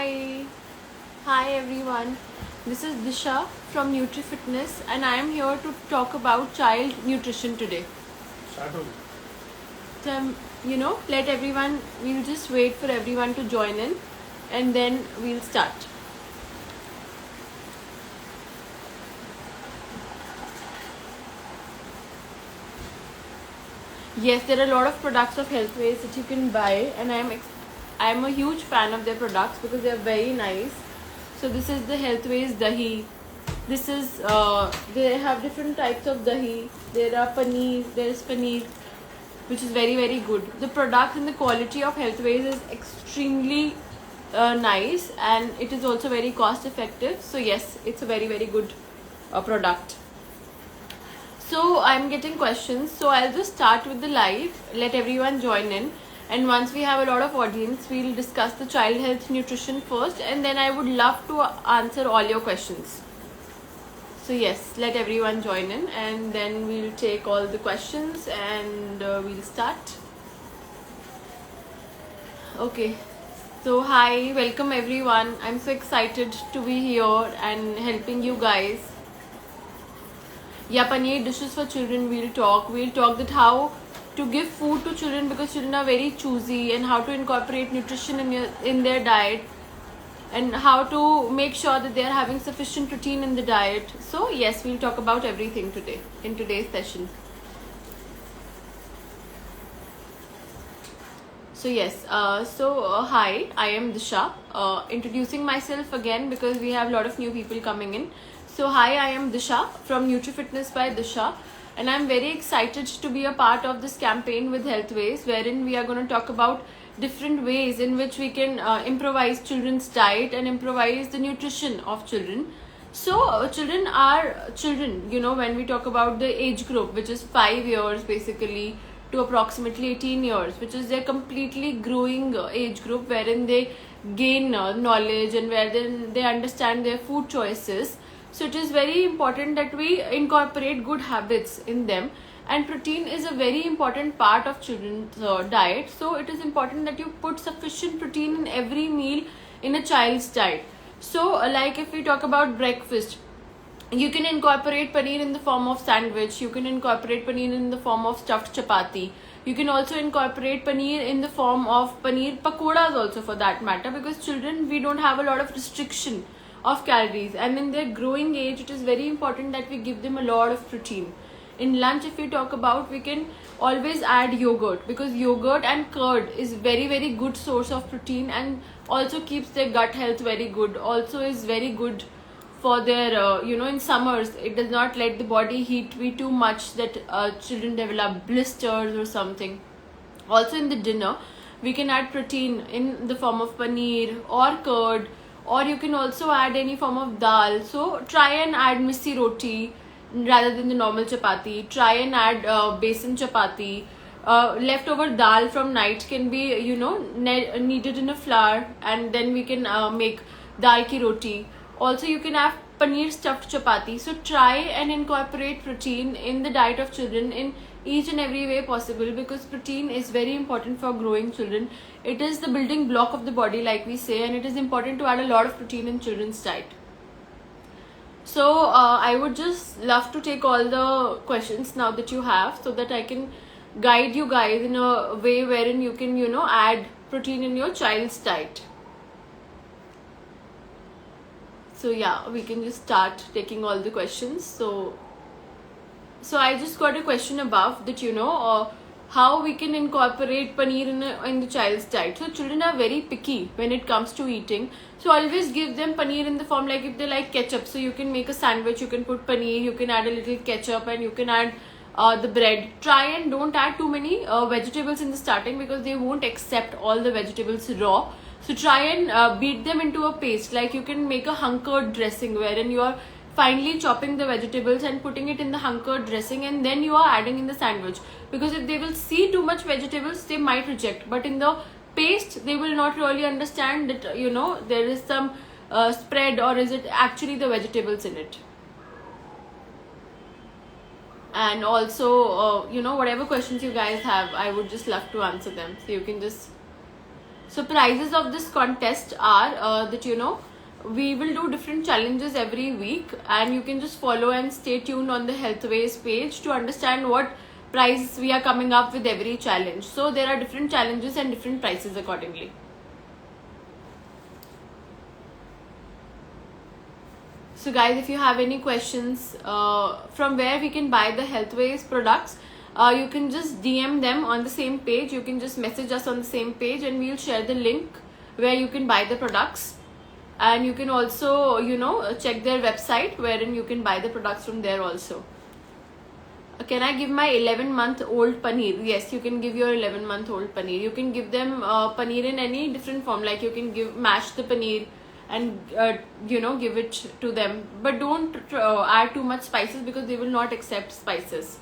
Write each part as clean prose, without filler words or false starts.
Hi, hi everyone. This is Disha from NutriFitness, and I am here to talk about child nutrition today. Start हो So, let everyone. We'll just wait for everyone to join in, and then we'll start. Yes, there are a lot of products of Healthways that you can buy, and I'm a huge fan of their products because they are very nice. So this is the Healthways dahi. This is they have different types of dahi. There are paneer. There is paneer, which is very very good. The product and the quality of Healthways is extremely nice, and it is also very cost effective. So yes, it's a very very good product. So I'm getting questions. So I'll just start with the live. Let everyone join in. And once we have a lot of audience, we'll discuss the child health nutrition first. And then I would love to answer all your questions. So yes, let everyone join in. And then we'll take all the questions and we'll start. Okay. So hi, welcome everyone. I'm so excited to be here and helping you guys. Yeah, paneer dishes for children. We'll talk that how to give food to children because children are very choosy, and how to incorporate nutrition in their diet, and how to make sure that they are having sufficient protein in the diet. So yes, we'll talk about everything today in today's session. So yes, hi, I am Disha. Introducing myself again because we have a lot of new people coming in. So hi, I am Disha from NutriFitness by Disha, and I'm very excited to be a part of this campaign with Healthways, wherein we are going to talk about different ways in which we can improvise children's diet and improvise the nutrition of children. So children are children, when we talk about the age group, which is 5 years basically to approximately 18 years, which is their completely growing age group, wherein they gain knowledge and where they understand their food choices. So it is very important that we incorporate good habits in them, and protein is a very important part of children's diet. So it is important that you put sufficient protein in every meal in a child's diet. So like if we talk about breakfast, you can incorporate paneer in the form of sandwich. You can incorporate paneer in the form of stuffed chapati. You can also incorporate paneer in the form of paneer pakoras also, for that matter, because children, we don't have a lot of restriction of calories, and in their growing age it is very important that we give them a lot of protein. In lunch, if we talk about, we can always add yogurt, because yogurt and curd is very very good source of protein, and also keeps their gut health very good. Also is very good for their in summers, it does not let the body heat be too much that children develop blisters or something. Also in the dinner, we can add protein in the form of paneer or curd, or you can also add any form of dal. So try and add missi roti rather than the normal chapati. Try and add besan chapati. Leftover dal from night can be kneaded in a flour, and then we can make dal ki roti. Also you can have paneer stuffed chapati. So try and incorporate protein in the diet of children in each and every way possible, because protein is very important for growing children. It is the building block of the body, like we say, and it is important to add a lot of protein in children's diet. So I would just love to take all the questions now that you have, so that I can guide you guys in a way wherein you can add protein in your child's diet. So yeah, we can just start taking all the questions. So I just got a question above that how we can incorporate paneer in the child's diet. So children are very picky when it comes to eating. So always give them paneer in the form, like if they like ketchup, so you can make a sandwich, you can put paneer, you can add a little ketchup, and you can add the bread. Try and don't add too many vegetables in the starting, because they won't accept all the vegetables raw. So try and beat them into a paste. Like you can make a hunkered dressing, wherein you are finely chopping the vegetables and putting it in the hunkered dressing, and then you are adding in the sandwich. Because if they will see too much vegetables, they might reject. But in the paste, they will not really understand that there is some spread, or is it actually the vegetables in it. And also whatever questions you guys have, I would just love to answer them. So you can just So prizes of this contest are that we will do different challenges every week, and you can just follow and stay tuned on the Healthways page to understand what prize we are coming up with every challenge. So there are different challenges and different prices accordingly. So guys, if you have any questions from where we can buy the Healthways products, you can just DM them on the same page. You can just message us on the same page, and we'll share the link where you can buy the products. And you can also check their website wherein you can buy the products from there also. Can I give my 11-month-old paneer? Yes, you can give your 11-month-old paneer. You can give them paneer in any different form, like you can mash the paneer and give it to them, but don't add too much spices because they will not accept spices.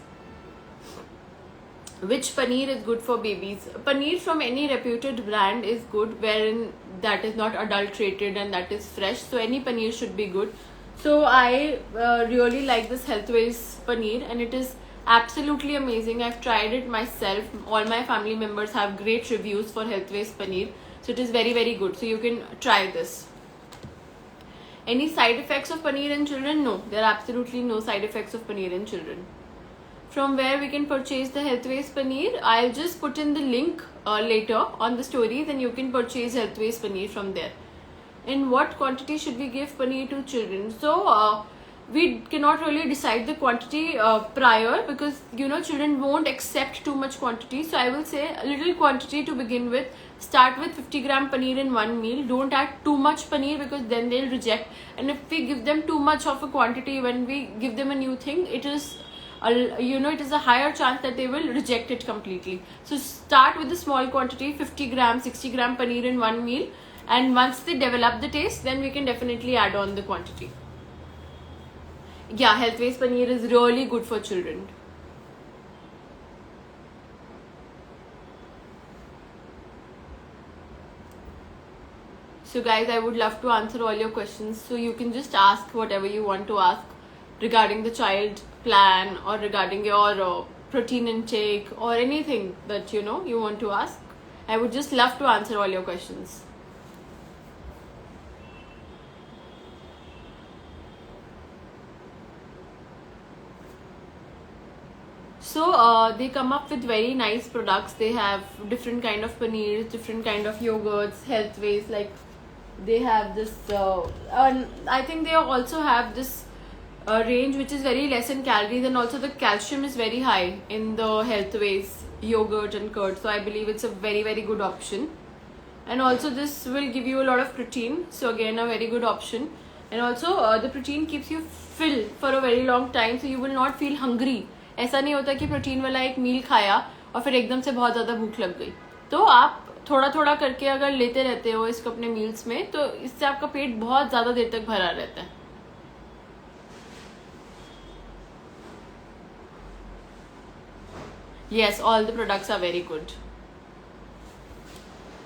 Which paneer is good for babies? Paneer from any reputed brand is good, wherein that is not adulterated and that is fresh. So any paneer should be good. So I really like this Healthways paneer, and it is absolutely amazing. I've tried it myself. All my family members have great reviews for Healthways paneer. So it is very, very good. So you can try this. Any side effects of paneer in children? No, there are absolutely no side effects of paneer in children. From where we can purchase the Healthways paneer, I'll just put in the link later on the story, then you can purchase Healthways paneer from there. In what quantity should we give paneer to children? So we cannot really decide the quantity prior, because children won't accept too much quantity. So I will say a little quantity to begin with. Start with 50 gram paneer in one meal. Don't add too much paneer, because then they'll reject. And if we give them too much of a quantity when we give them a new thing, it is a higher chance that they will reject it completely. So start with a small quantity, 50 gram, 60 gram paneer in one meal, and once they develop the taste, then we can definitely add on the quantity. Yeah, Healthways paneer is really good for children. So guys, I would love to answer all your questions. So you can just ask whatever you want to ask regarding the child plan, or regarding your protein intake, or anything that you want to ask. I would just love to answer all your questions. So they come up with very nice products. They have different kind of paneers, different kind of yogurts, Healthways, like they have this I think they also have this range which is very less in calories, and also the calcium is very high in the Healthways yogurt and curd. So I believe it's a very, very good option. And also this will give you a lot of protein, so again a very good option. And also the protein keeps you filled for a very long time, so you will not feel hungry. ऐसा नहीं होता कि protein वाला एक मील खाया और फिर एकदम से बहुत ज़्यादा भूख लग गई. तो आप थोड़ा थोड़ा करके अगर लेते रहते हो इसको अपने मील्स में, तो इससे आपका पेट बहुत ज़्यादा देर तक भरा रहता है. Yes, all the products are very good.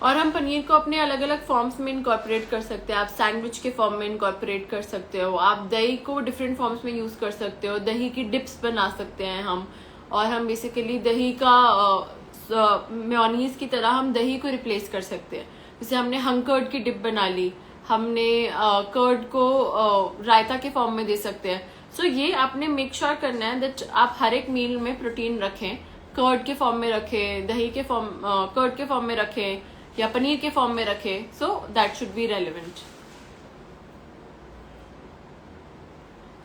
और हम पनीर को अपने अलग अलग फॉर्म्स में इनकॉर्पोरेट कर सकते हैं. आप सैंडविच के फॉर्म में इनकॉर्पोरेट कर सकते हो. आप दही को डिफरेंट फॉर्म्स में यूज़ कर सकते हो. दही की डिप्स बना सकते हैं हम, और हम बेसिकली दही का मेयोनीज की तरह हम दही को रिप्लेस कर सकते हैं. जैसे हमने हंग कर्ड की डिप बना ली, हमने कर्ड को रायता के फॉर्म में दे सकते हैं. सो ये आपने मेक श्योर करना है दैट आप हर एक मील में प्रोटीन रखें. कर्ड के फॉर्म में रखें, दही के फॉर्म कर्ड के फॉर्म में रखें, या पनीर के फॉर्म में रखें. So that should be relevant.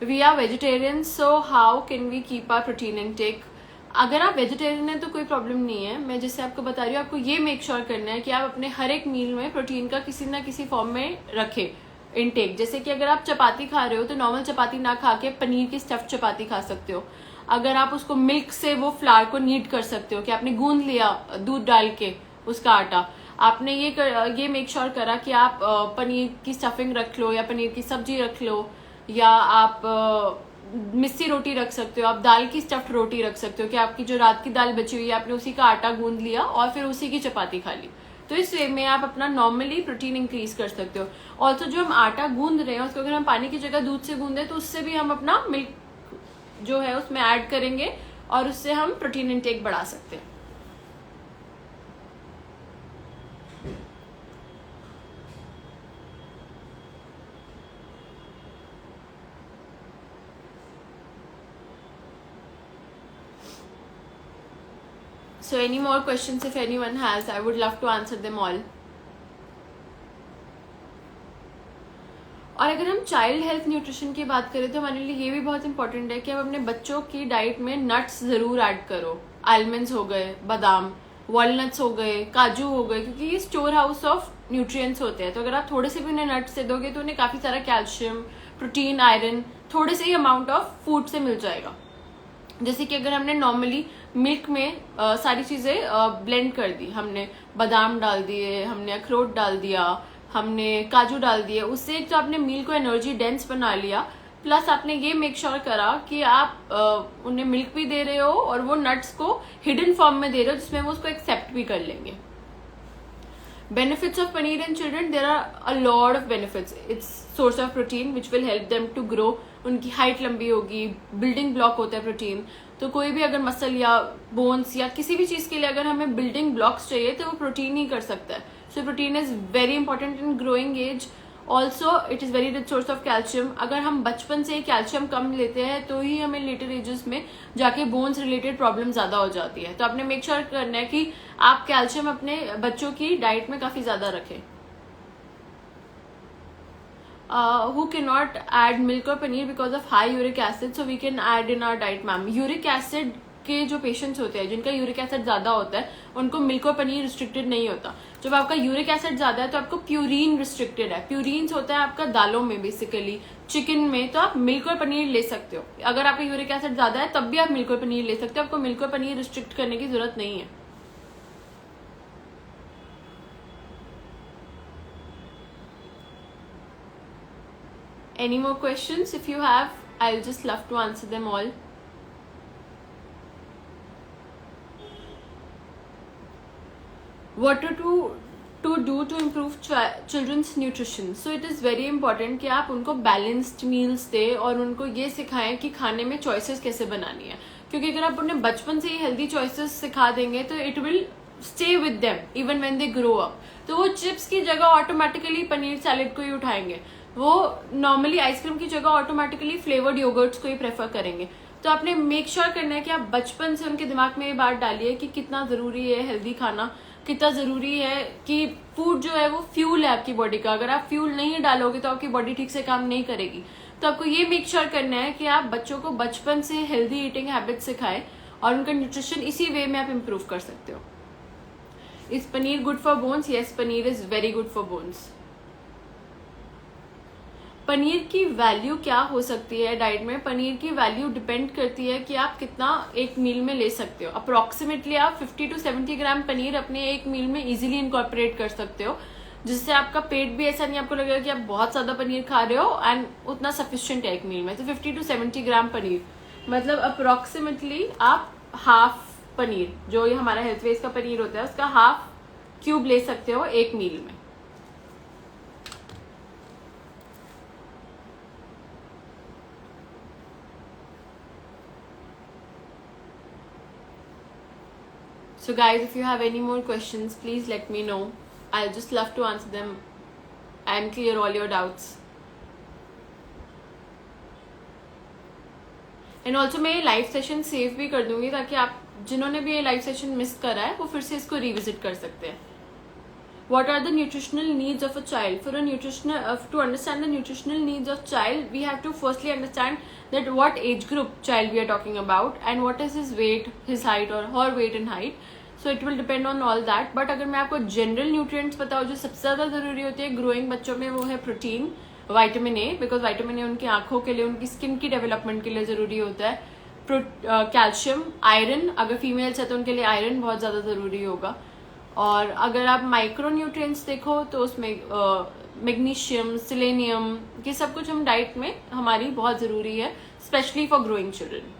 We are vegetarian, so how can we keep our protein intake? अगर आप वेजिटेरियन हैं तो कोई प्रॉब्लम नहीं है. मैं जैसे आपको बता रही हूँ, आपको ये मेक श्योर करना है कि आप अपने हर एक मील में प्रोटीन का किसी ना किसी फॉर्म में रखें इनटेक. जैसे कि अगर आप चपाती खा रहे हो तो नॉर्मल चपाती ना खा के पनीर की स्टफ्ड चपाती खा सकते हो. अगर आप उसको मिल्क से वो फ्लावर को नीड कर सकते हो कि आपने गूंद लिया दूध डाल के उसका आटा, आपने ये मेक श्योर करा कि आप पनीर की स्टफिंग रख लो, या पनीर की सब्जी रख लो, या आप मिस्सी रोटी रख सकते हो, आप दाल की स्टफ्ड रोटी रख सकते हो कि आपकी जो रात की दाल बची हुई है आपने उसी का आटा गूंद लिया और फिर उसी की चपाती खा ली. तो इस वे में आप अपना नॉर्मली प्रोटीन इंक्रीज कर सकते हो. ऑल्सो जो हम आटा गूंद रहे हैं उसको अगर हम पानी की जगह दूध से गूंदे तो उससे भी हम अपना मिल्क जो है उसमें ऐड करेंगे और उससे हम प्रोटीन इंटेक बढ़ा सकते हैं. So any more questions if anyone has, I would love to answer them all. और अगर हम चाइल्ड हेल्थ न्यूट्रिशन की बात करें तो हमारे लिए ये भी बहुत इंपॉर्टेंट है कि आप अपने बच्चों की डाइट में नट्स ज़रूर ऐड करो. आलमंड्स हो गए, बादाम, वॉलनट्स हो गए, काजू हो गए, क्योंकि ये स्टोर हाउस ऑफ न्यूट्रिएंट्स होते हैं. तो अगर आप थोड़े से भी उन्हें नट्स दे दोगे तो उन्हें काफ़ी सारा कैल्शियम, प्रोटीन, आयरन थोड़े से ही अमाउंट ऑफ फूड से मिल जाएगा. जैसे कि अगर हमने नॉर्मली मिल्क में सारी चीज़ें ब्लेंड कर दी, हमने बादाम डाल दिए, हमने अखरोट डाल दिया, हमने काजू डाल दिए, उससे एक तो आपने मील को एनर्जी डेंस बना लिया, प्लस आपने ये मेक श्योर करा कि आप उन्हें मिल्क भी दे रहे हो और वो नट्स को हिडन फॉर्म में दे रहे हो जिसमें वो उसको एक्सेप्ट भी कर लेंगे. Benefits of paneer in children, there are a lot of benefits. It's source of protein which will help them to grow. उनकी हाइट लंबी होगी, बिल्डिंग ब्लॉक होता है प्रोटीन. तो कोई भी अगर मसल या बोन्स या किसी भी चीज़ के लिए अगर हमें बिल्डिंग ब्लॉक्स चाहिए तो वो प्रोटीन ही कर सकता है. So protein is very important in growing age. Also it is very rich source of calcium. अगर हम बचपन से ही कैल्शियम कम लेते हैं तो ही हमें लेटर एजेस में जाके बोन्स रिलेटेड प्रॉब्लम ज़्यादा हो जाती है. तो आपने मेक श्योर करना है कि आप कैल्शियम अपने बच्चों की डाइट में काफ़ी ज़्यादा रखें. Who cannot add milk or paneer because of high uric acid, so we can add in our diet, ma'am. Uric acid के जो पेशेंट्स होते हैं जिनका यूरिक एसिड ज़्यादा होता है उनको मिल्क और पनीर रिस्ट्रिक्टेड नहीं होता. जब आपका यूरिक एसिड ज़्यादा है तो आपको प्यूरिन रिस्ट्रिक्टेड है. प्यूरिन्स होता है आपका दालों में, बेसिकली चिकन में. तो आप मिल्क और पनीर ले सकते हो. अगर आपका यूरिक एसिड ज़्यादा है तब भी आप मिल्क और पनीर ले सकते हो. आपको मिल्क और पनीर रिस्ट्रिक्ट करने की जरूरत नहीं है. Any more questions? If you have, I'll just love to answer them all. What to do to improve children's nutrition? So it is very important कि आप उनको balanced meals दें और उनको ये सिखाएं कि खाने में choices कैसे बनानी है. क्योंकि अगर आप उन्हें बचपन से ही healthy choices सिखा देंगे तो it will stay with them even when they grow up. तो वो चिप्स की जगह ऑटोमेटिकली पनीर सैलेड को ही उठाएंगे. वो नॉर्मली आइसक्रीम की जगह ऑटोमेटिकली फ्लेवर्ड योगर्ट्स को ही प्रेफर करेंगे. तो आपने मेक श्योर करना है कि आप बचपन से उनके दिमाग में ये बात डालिए कि कितना ज़रूरी है हेल्दी खाना, कितना ज़रूरी है कि फूड जो है वो फ्यूल है आपकी बॉडी का. अगर आप फ्यूल नहीं डालोगे तो आपकी बॉडी ठीक से काम नहीं करेगी. तो आपको ये मेक श्योर करना है कि आप बच्चों को बचपन से हेल्दी ईटिंग हैबिट सिखाएं और उनका न्यूट्रिशन इसी वे में आप इम्प्रूव कर सकते हो. Is paneer good for bones? Yes, paneer is very good for bones. Paneer की वैल्यू क्या हो सकती है डाइट में? पनीर की वैल्यू डिपेंड करती है कि आप कितना एक मील में ले सकते हो. अप्रोक्सीमेटली आप 50 to 70 ग्राम पनीर अपने एक मील में इजीली इनकॉर्पोरेट कर सकते हो, जिससे आपका पेट भी ऐसा नहीं आपको लगेगा कि आप बहुत ज़्यादा पनीर खा रहे हो एंड उतना सफिशिएंट है एक मील में. तो 50 to 70 ग्राम पनीर मतलब अप्रोक्सीमेटली आप हाफ पनीर, जो ये हमारा हेल्थ वेज का पनीर होता है, उसका हाफ क्यूब ले सकते हो एक मील में. So guys, if you have any more questions, please let me know. I'll just love to answer them and clear all your doubts. And also मैं ये लाइव सेशन सेव भी कर दूंगी ताकि आप जिन्होंने भी ये लाइव सेशन मिस करा है वो फिर से इसको रिविजिट कर सकते हैं. What are the nutritional needs of a child? To understand the nutritional needs of child, we have to firstly understand that what age group child we are talking about and what is his weight, his height or her weight and height. So it will depend on all that. But अगर मैं आपको general nutrients बताऊँ जो सबसे ज़्यादा ज़रूरी होती है ग्रोइंग बच्चों में, वो है protein, vitamin A, because vitamin A उनकी आंखों के लिए, उनकी स्किन की डेवलपमेंट के लिए ज़रूरी होता है. कैल्शियम, आयरन, अगर फीमेल्स है तो उनके लिए आयरन बहुत ज़्यादा ज़रूरी होगा. और अगर आप माइक्रो न्यूट्रिएंट्स देखो तो उसमें मैग्नीशियम, सिलेनियम, ये सब कुछ हम डाइट में हमारी बहुत ज़रूरी है, specially for growing children.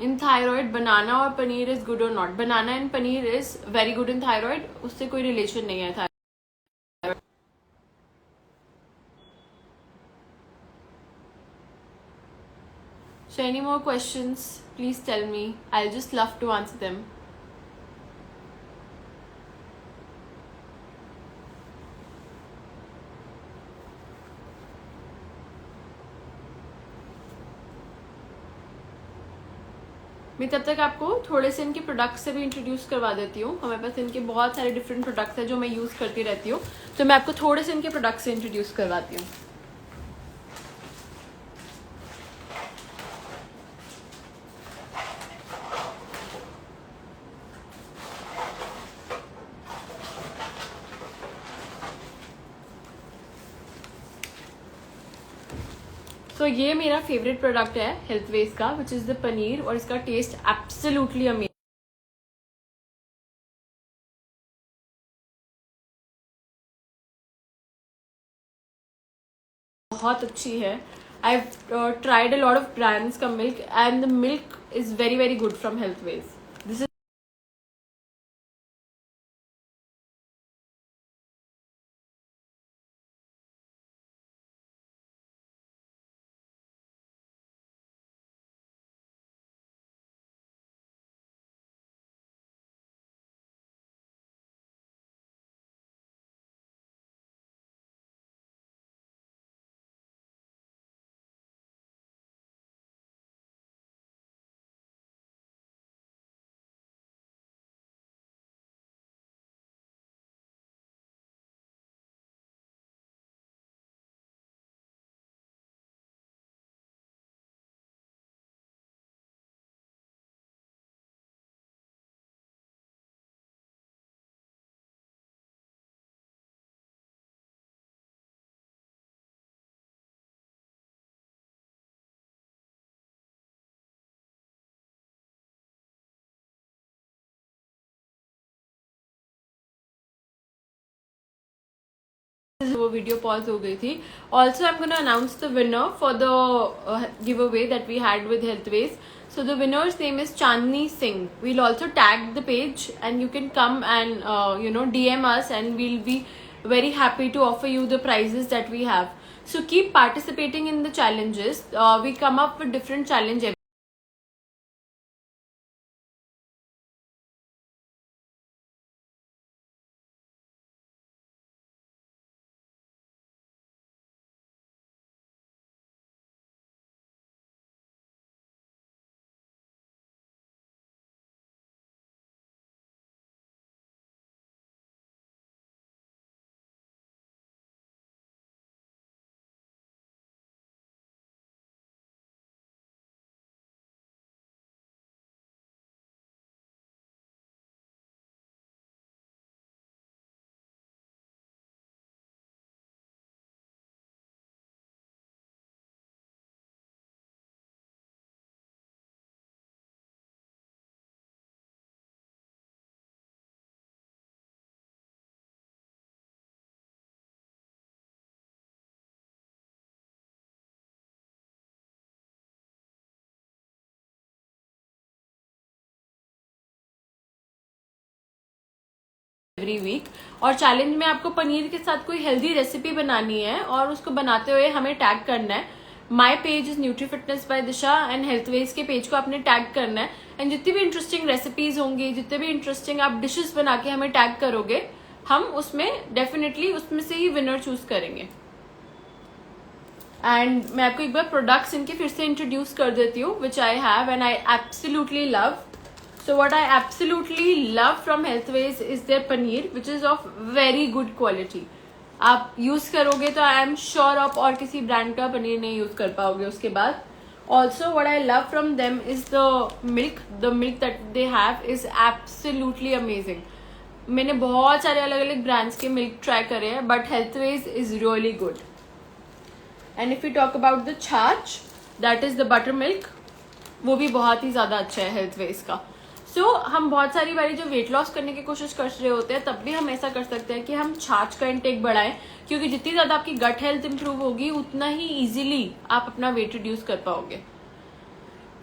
In thyroid banana और पनीर इज गुड और not? Banana and paneer is very good in thyroid, उससे कोई रिलेशन नहीं है thyroid. So any more questions, please tell me. I'll just love to answer them. मैं तब तक आपको थोड़े से इनके प्रोडक्ट्स से भी इंट्रोड्यूस करवा देती हूँ. हमारे पास इनके बहुत सारे डिफरेंट प्रोडक्ट्स हैं जो मैं यूज़ करती रहती हूँ, तो मैं आपको थोड़े से इनके प्रोडक्ट्स से इंट्रोड्यूस करवाती हूँ. तो ये मेरा फेवरेट प्रोडक्ट है हेल्थवेज का, विच इज़ द पनीर, और इसका टेस्ट एब्सोल्युटली अमेजिंग. बहुत अच्छी है. I've tried a lot of brands का milk and the milk is very very good from Healthways. This is वो वीडियो पॉज हो गई थी. Also I am gonna announce the winner for the give away that we had हेल्थवेज. So the winner's name is Chandni Singh. We'll also tag the page and you can come and DM us and we'll be very happy to offer you the prizes that we have. So keep participating in the challenges. We come up with different challenges. Every week. और challenge में आपको पनीर के साथ कोई healthy recipe बनानी है और उसको बनाते हुए हमें टैग करना है. My page is nutri fitness by Disha and Healthways के पेज को आपने टैग करना है. एंड जितनी भी इंटरेस्टिंग रेसिपीज होंगी, जितने भी इंटरेस्टिंग आप डिशेस बना के हमें टैग करोगे, हम उसमें डेफिनेटली उसमें से ही विनर चूज करेंगे. एंड मैं आपको एक बार प्रोडक्ट्स इनके फिर से इंट्रोड्यूस कर देती हूँ, which I have and I absolutely love. So what I absolutely love from Healthways is their paneer, which is of very good quality. आप यूज करोगे तो आई एम श्योर आप और किसी ब्रांड का पनीर नहीं यूज कर पाओगे उसके बाद. Also what I love from them is the milk that they have is absolutely amazing. मैंने बहुत सारे अलग अलग ब्रांड्स के मिल्क ट्राई करे हैं, but Healthways is really good. And if we talk about the छाछ, that is the buttermilk, वो भी बहुत ही ज्यादा अच्छा है Healthways का. सो हम बहुत सारी बारी जो वेट लॉस करने की कोशिश कर रहे होते हैं, तब भी हम ऐसा कर सकते हैं कि हम छाछ का इंटेक बढ़ाएं, क्योंकि जितनी ज्यादा आपकी गट हेल्थ इंप्रूव होगी उतना ही इजीली आप अपना वेट रिड्यूस कर पाओगे.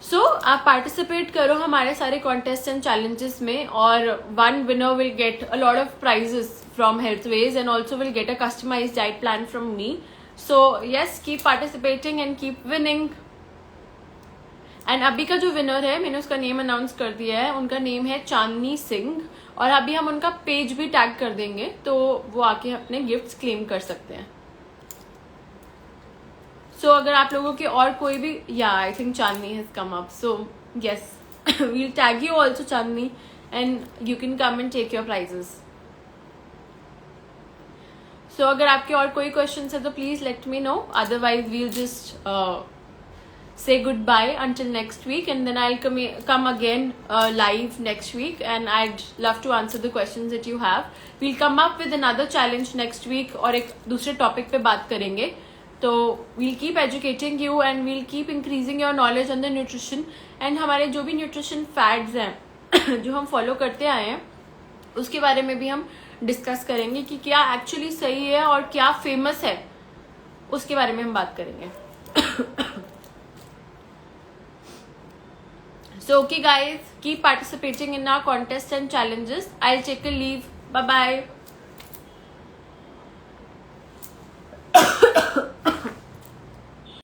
सो आप पार्टिसिपेट करो हमारे सारे कॉन्टेस्ट एंड चैलेंजेस में, और one winner will get a lot of prizes from Healthways and also will get a customized diet plan from me. So yes, keep participating and keep winning. And अभी का जो winner है, मैंने उसका name announce कर दिया है. उनका नेम है चांदनी सिंह, और अभी हम उनका पेज भी टैग कर देंगे, तो वो आके अपने गिफ्ट्स क्लेम कर सकते हैं. सो अगर आप लोगों के और कोई भी, या I think Chandni has come up, so yes. we'll tag you also, Chandni, and you can come and take your prizes. So अगर आपके और कोई questions है तो please let me know. Otherwise we'll just say goodbye until next week, and then I'll come again live next week, and I'd love to answer the questions that you have. We'll come up with another challenge next week और एक दूसरे topic पे बात करेंगे. तो we'll keep educating you and we'll keep increasing your knowledge on the nutrition, and हमारे जो भी nutrition fads हैं जो हम follow करते आए हैं उसके बारे में भी हम डिस्कस करेंगे कि क्या एक्चुअली सही है और क्या फेमस है, उसके बारे में हम बात करेंगे. So okay guys, keep participating in our contest and challenges. I'll take a leave. Bye bye.